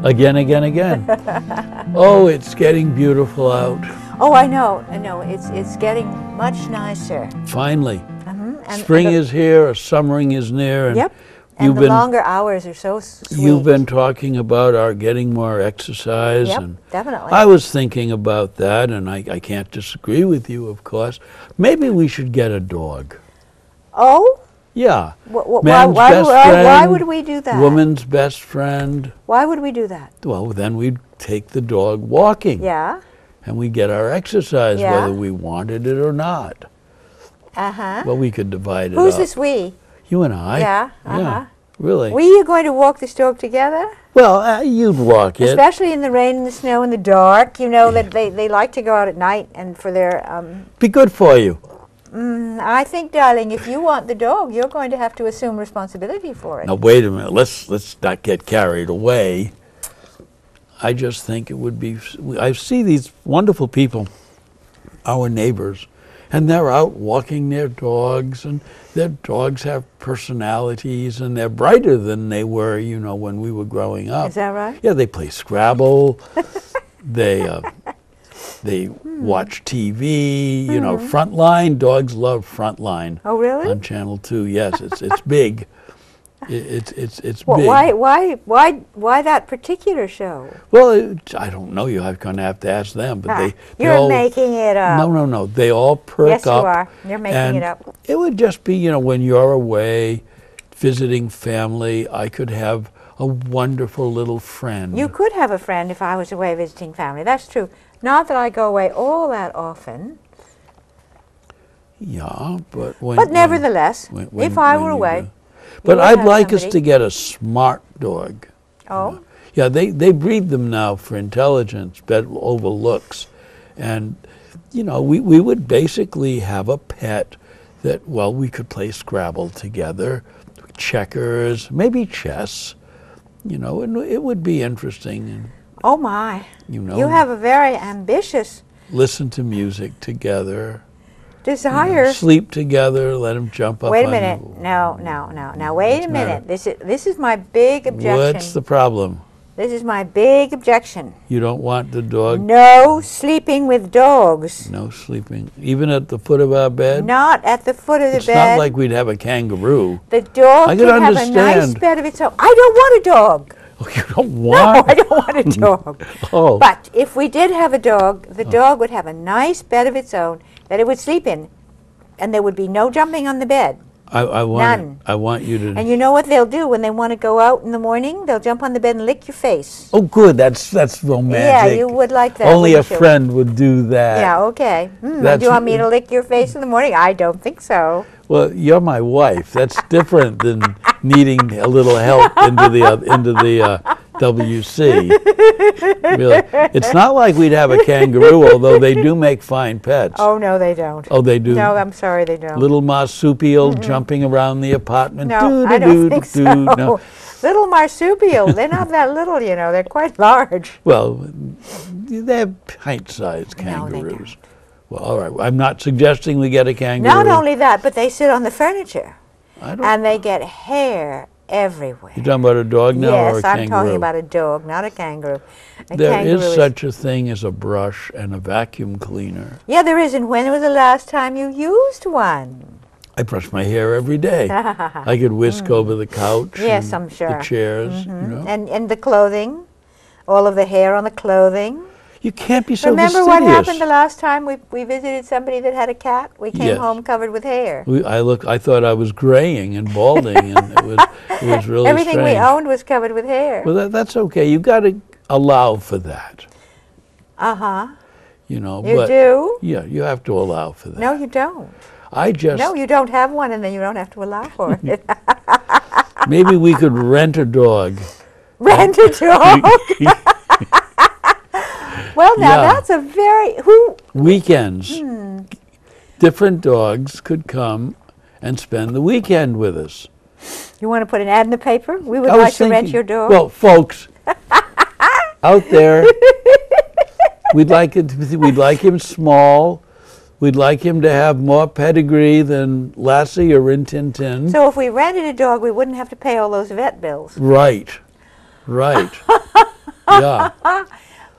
Again, again, again. Oh, it's getting beautiful out. Oh, I know. It's getting much nicer. Finally. And Spring is here, summering is near. And yep. And the longer hours are so sweet. You've been talking about our getting more exercise. Yep, and definitely. I was thinking about that, and I can't disagree with you, of course. Maybe we should get a dog. Oh? Yeah. Why would we do that? Woman's best friend. Why would we do that? Well, then we'd take the dog walking. Yeah. And we'd get our exercise, Yeah. whether we wanted it or not. Uh-huh. Well, we could divide it up. Who's this we? You and I. Yeah. Yeah. Really. We are going to walk this dog together? Well, you'd walk it. Especially in the rain and the snow and the dark. You know that they like to go out at night and for their... Be good for you. I think, darling, if you want the dog, you're going to have to assume responsibility for it. Now, wait a minute. Let's not get carried away. I just think it would be... I see these wonderful people, our neighbors, and they're out walking their dogs, and their dogs have personalities, and they're brighter than they were, you know, when we were growing up. Is that right? Yeah, they play Scrabble. They watch TV. You know, Frontline. Dogs love Frontline. Oh, really? On Channel 2. Yes, it's big. It's well, big. Why that particular show? Well, I don't know. You're going to have to ask them. But You're all, making it up. No. They all perk yes, up. Yes, you are. You're making it up. It would just be, you know, when you're away visiting family, I could have a wonderful little friend. You could have a friend if I was away visiting family. That's true. Not that I go away all that often. Yeah, but nevertheless, if I were away. But I'd like us to get a smart dog. Oh? You know? Yeah, they breed them now for intelligence, better over looks. And, you know, we would basically have a pet that, well, we could play Scrabble together, checkers, maybe chess, you know, and it would be interesting. And, oh, my. You know. You have a very ambitious... Listen to music together. Desire. You know, sleep together, let them jump up. Wait a minute. No. Now, wait a minute. This is my big objection. What's the problem? This is my big objection. You don't want the dog? No sleeping with dogs. No sleeping. Even at the foot of our bed? Not at the foot of the bed. It's not like we'd have a kangaroo. The dog can have a nice bed of its own. I don't want a dog. Oh, you don't want? No, I don't want a dog. Oh. But if we did have a dog, the dog would have a nice bed of its own that it would sleep in, and there would be no jumping on the bed. None. I want you to... And you know what they'll do when they want to go out in the morning? They'll jump on the bed and lick your face. Oh, good. That's romantic. Yeah, you would like that. Only a friend would do that. Yeah, okay. Do you want me to lick your face in the morning? I don't think so. Well, you're my wife. That's different than needing a little help into the WC. Really. It's not like we'd have a kangaroo, although they do make fine pets. Oh, no, they don't. Oh, they do? No, I'm sorry, they don't. Little marsupial jumping around the apartment. No, I don't think so. No. Little marsupial, they're not that little, you know. They're quite large. Well, they're pint-sized kangaroos. No, they don't. Well, all right. I'm not suggesting we get a kangaroo. Not only that, but they sit on the furniture. And they get hair everywhere. You're talking about a dog now or a kangaroo? Yes, I'm talking about a dog, not a kangaroo. There is such a thing as a brush and a vacuum cleaner. Yeah, there is. And when was the last time you used one? I brush my hair every day. I could whisk over the couch. Yes, I'm sure. The chairs, you know. And the clothing, all of the hair on the clothing. You can't be so Remember fastidious. what happened the last time we visited somebody that had a cat? We came home covered with hair. I thought I was graying and balding, and it was really Everything strange. we owned was covered with hair. Well, that's okay. You got to allow for that. Uh-huh. You know. You do? Yeah, you have to allow for that. No, you don't. No, you don't have one, and then you don't have to allow for it. Maybe we could rent a dog. Rent a dog? Well, now that's a very... Weekends. Different dogs could come and spend the weekend with us. You want to put an ad in the paper? We would like to rent your dog. Well, folks, out there, we'd like him small. We'd like him to have more pedigree than Lassie or Rin Tin Tin. So if we rented a dog, we wouldn't have to pay all those vet bills. Right. Yeah.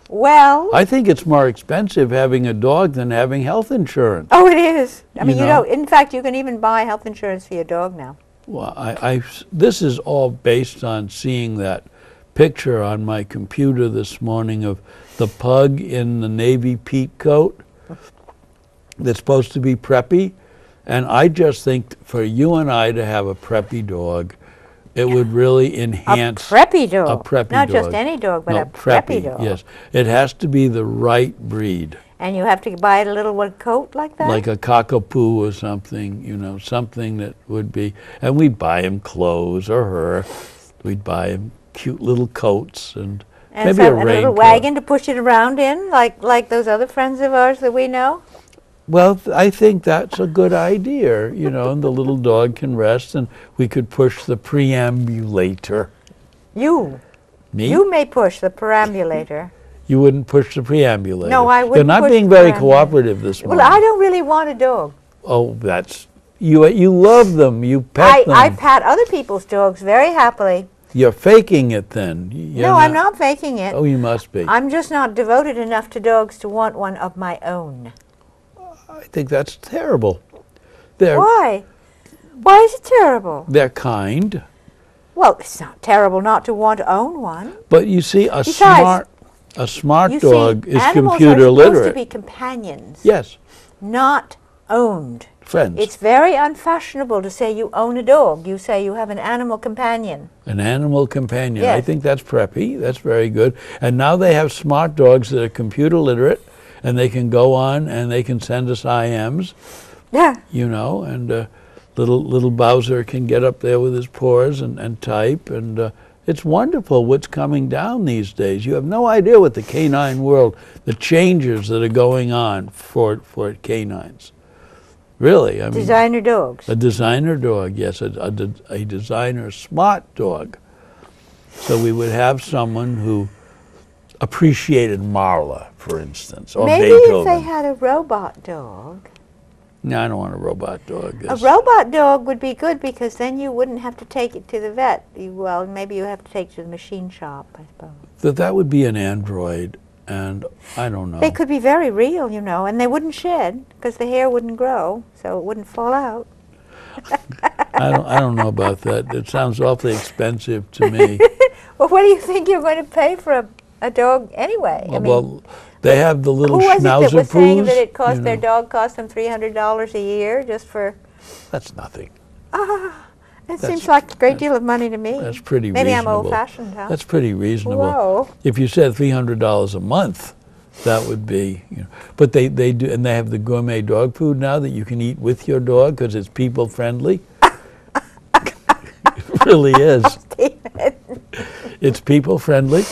Well, I think it's more expensive having a dog than having health insurance. oh, it is. I mean, You you know. know, in fact, you can even buy health insurance for your dog now. Well, this is all based on seeing that picture on my computer this morning of the pug in the navy peat coat that's supposed to be preppy. And I just think for you and I to have a preppy dog, it would really enhance A preppy dog. a preppy Not dog. just any dog, but No, a preppy dog. Yes, it has to be the right breed, And you have to buy a little one coat like that? like a cockapoo or something. You know, something that would be. And we'd buy him clothes or her. We'd buy him cute little coats and maybe so, a and a little raincoat. wagon to push it around in, like those other friends of ours that we know? Well, I think that's a good idea, you know, and the little dog can rest, and we could push the preambulator. You. Me? You may push the perambulator. You wouldn't push the preambulator. No, I You're wouldn't not push being the very preambulator. cooperative this morning. Well, I don't really want a dog. Oh, that's you. You love them. You pet them. I pat other people's dogs very happily. You're faking it then. You're No, I'm not faking it. Oh, you must be. I'm just not devoted enough to dogs to want one of my own. I think that's terrible. They're Why? Why is it terrible? they're kind, Well, it's not terrible not to want to own one. but you see, a Besides, smart You dog see, is animals computer are supposed literate. to be companions, Yes, not owned. friends. It's very unfashionable to say you own a dog. You say you have an animal companion. An animal companion. I Yes. think that's preppy. That's very good. And now they have smart dogs that are computer literate, and they can go on and they can send us IMs, Yeah. you know, and little Bowser can get up there with his paws and type, and it's wonderful what's coming down these days. You have no idea what the canine world, the changes that are going on for canines. Really, I mean, Designer dogs. a designer dog, yes, a designer smart dog. So we would have someone who appreciated Marla, for instance, or Maybe Beethoven. if they had a robot dog. No, I don't want a robot dog. A robot dog would be good because then you wouldn't have to take it to the vet. Well, maybe you have to take it to the machine shop, I suppose. That would be an android, and I don't know. They could be very real, you know, and they wouldn't shed because the hair wouldn't grow, so it wouldn't fall out. I don't know about that. It sounds awfully expensive to me. Well, what do you think you're going to pay for a dog anyway? I mean, Well, they have the little who was it that schnauzer was saying poos, that it cost you their know. dog cost them $300 a year just for? That's nothing. It seems like a great deal of money to me. That's pretty Maybe reasonable. I'm old-fashioned, huh? That's pretty reasonable. Whoa. If you said $300 a month, that would be, you know. But they do, and they have the gourmet dog food now that you can eat with your dog because it's people friendly. It really is. It's people friendly,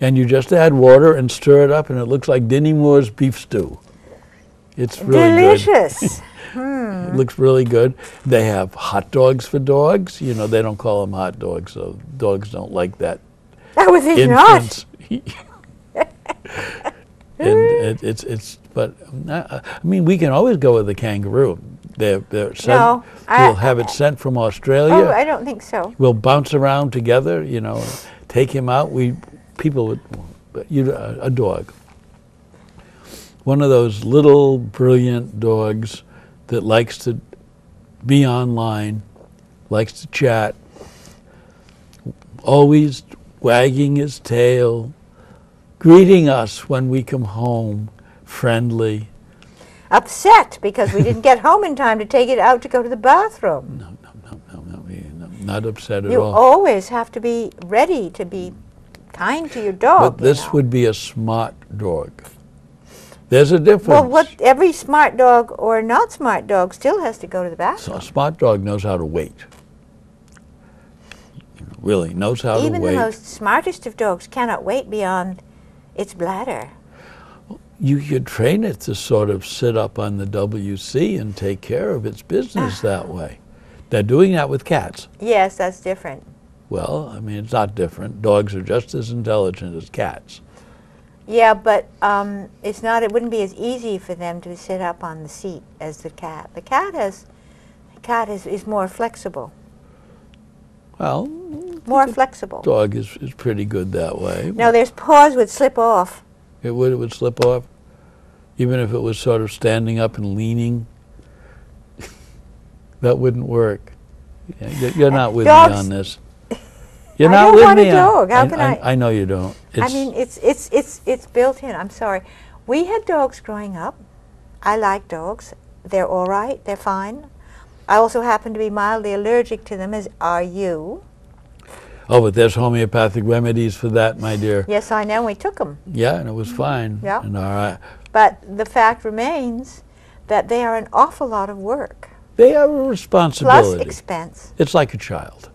and you just add water and stir it up, and it looks like Dinny Moore's beef stew. It's really Delicious. good. It looks really good. They have hot dogs for dogs. You know, they don't call them hot dogs, so dogs don't like that. That was it not. Infants. And it's but I mean, we can always go with the kangaroo. They're sent. No, We'll have it sent from Australia. Oh, I don't think so. We'll bounce around together. You know, take him out. People would a dog. One of those little brilliant dogs that likes to be online, likes to chat, always wagging his tail, greeting us when we come home, friendly. Upset because we didn't get home in time to take it out to go to the bathroom. No, not upset at You all. always have to be ready to be kind to your dog. But this you know. would be a smart dog. There's a difference. Well, every smart dog or not smart dog still has to go to the So bathroom. a smart dog knows how to wait. Really knows how Even to the wait. most smartest of dogs cannot wait beyond its bladder. You could train it to sort of sit up on the WC and take care of its business that way. They're doing that with cats. Yes, that's different. Well, I mean, it's not different. Dogs are just as intelligent as cats. Yeah, but it's not. It wouldn't be as easy for them to sit up on the seat as the cat. The cat is more flexible. Well, more flexible. Dog is pretty good that way. Now, their paws would slip off. It would slip off, even if it was sort of standing up and leaning. That wouldn't work. You're not with me on this. You're I not don't with want me a dog. How can I? I know you don't. I mean, it's built in. I'm sorry. We had dogs growing up. I like dogs. They're all right. They're fine. I also happen to be mildly allergic to them, as are you. Oh, but there's homeopathic remedies for that, my dear. Yes, I know. We took them. Yeah, and it was fine. Yeah. And all right. But the fact remains that they are an awful lot of work. They are a responsibility. Plus expense. It's like a child.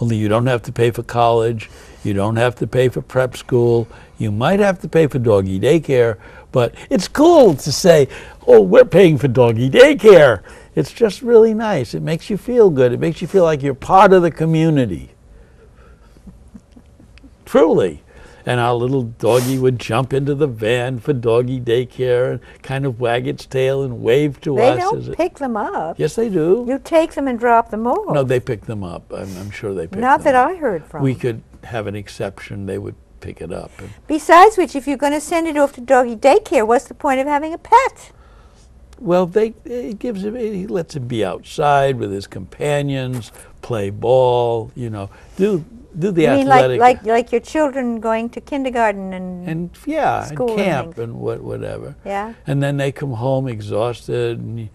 Only you don't have to pay for college. You don't have to pay for prep school. You might have to pay for doggy daycare, but it's cool to say, oh, we're paying for doggy daycare. It's just really nice. It makes you feel good. It makes you feel like you're part of the community. Truly. And our little doggy would jump into the van for doggy daycare and kind of wag its tail and wave to us. They don't pick them up. Yes, they do. You take them and drop them off. No, they pick them up. I'm sure they pick them up. Not that I heard from. We could have an exception. They would pick it up. Besides which, if you're going to send it off to doggy daycare, what's the point of having a pet? Well, he lets him be outside with his companions, play ball, do the athletic. Like your children going to kindergarten and school and camp and whatever. Yeah. And then they come home exhausted, and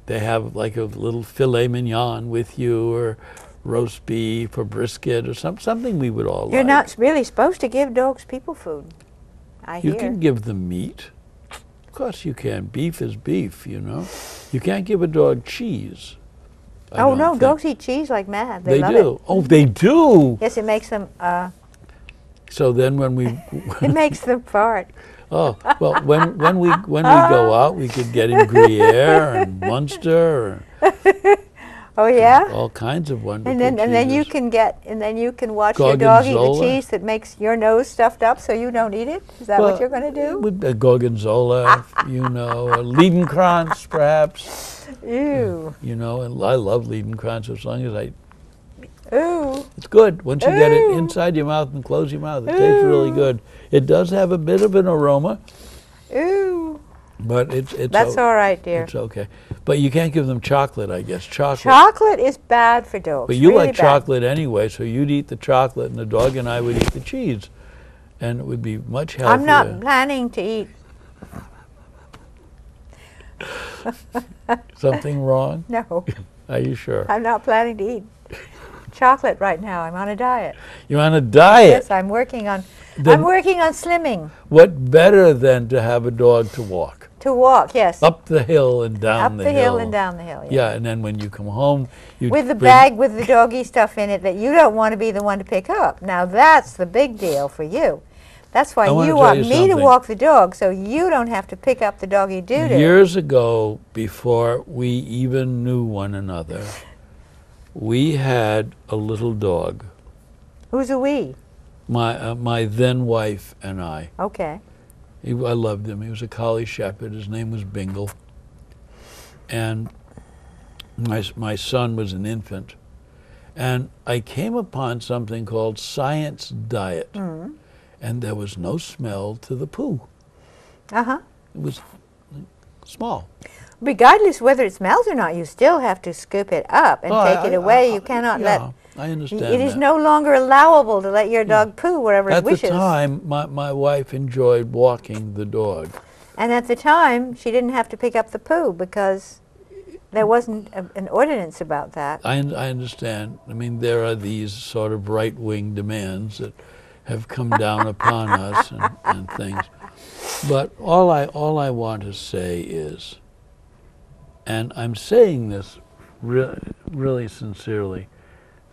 they have like a little filet mignon with you, or roast beef, or brisket, or something we would all like. You're not really supposed to give dogs people food, I hear. You can give them meat. Of course you can. Beef is beef, You can't give a dog cheese. Oh, no, dogs eat cheese like mad. They love do. it. Oh, they do? Yes, it makes them, So then when we... it makes them fart. Oh, well, when we go out, we could get him Gruyere and Munster, Oh, yeah? all kinds of wonderful And then you can watch your dog eat the Gorgonzola. cheese that makes your nose stuffed up so you don't eat it? Is that what you're going to do? With a Gorgonzola, a Liedenkranz, perhaps. Ew. And I love Liedenkranz as long as Ooh. it's good. Once you get it Ooh. inside your mouth and close your mouth, it tastes really good. It does have a bit of an aroma. Ooh. But it's That's all right, dear. It's okay. But you can't give them chocolate, I guess. Chocolate is bad for dogs. But you really like bad. chocolate anyway, so you'd eat the chocolate, and the dog and I would eat the cheese. And it would be much healthier. I'm not planning to eat. Something wrong? No, Are you sure? I'm not planning to eat chocolate right now. I'm on a diet. You're on a diet? Yes, I'm working on slimming. What better than to have a dog to walk? To walk, yes. Up the hill and down the hill. Up the hill and down the hill, yes. Yeah, and then when you come home, you with the bag with the doggy stuff in it that you don't want to be the one to pick up. Now that's the big deal for you. That's why you want me to walk the dog, so you don't have to pick up the doggy doo-doo. Years ago, before we even knew one another, we had a little dog. Who's a we? My then wife and I. Okay. I loved him. He was a collie shepherd. His name was Bingle. And my son was an infant. And I came upon something called Science Diet. Mm-hmm. And there was no smell to the poo. Uh-huh. It was small. Regardless whether it smells or not, you still have to scoop it up and take it away. You cannot let... I understand It is that. no longer allowable to let your dog poo wherever it wishes. At the time, my wife enjoyed walking the dog. And at the time, she didn't have to pick up the poo because there wasn't an ordinance about that. I understand. I mean, there are these sort of right-wing demands that have come down upon us and things. But all I want to say is, and I'm saying this really sincerely,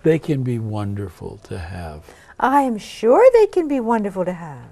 they can be wonderful to have. I am sure they can be wonderful to have.